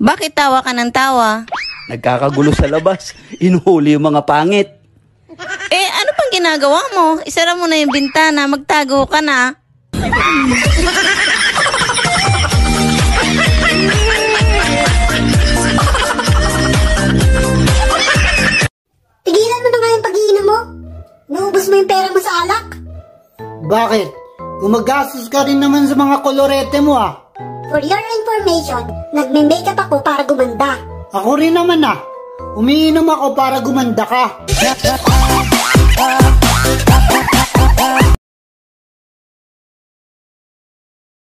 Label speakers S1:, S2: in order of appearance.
S1: Bakit tawa ka ng tawa?
S2: Nagkakagulo sa labas. Inuhuli yung mga pangit.
S1: Eh, ano pang ginagawa mo? Isara mo na yung bintana, magtago ka na.
S3: Tigilan mo na nga yung pag-iinom mo. Naubos mo yung pera mo sa alak.
S4: Bakit? Gumagastos ka rin naman sa mga kolorete mo ah.
S3: For your information, nagme-makeup ako para gumanda.
S4: Ako rin naman ah. Umiinom ako para gumanda ka.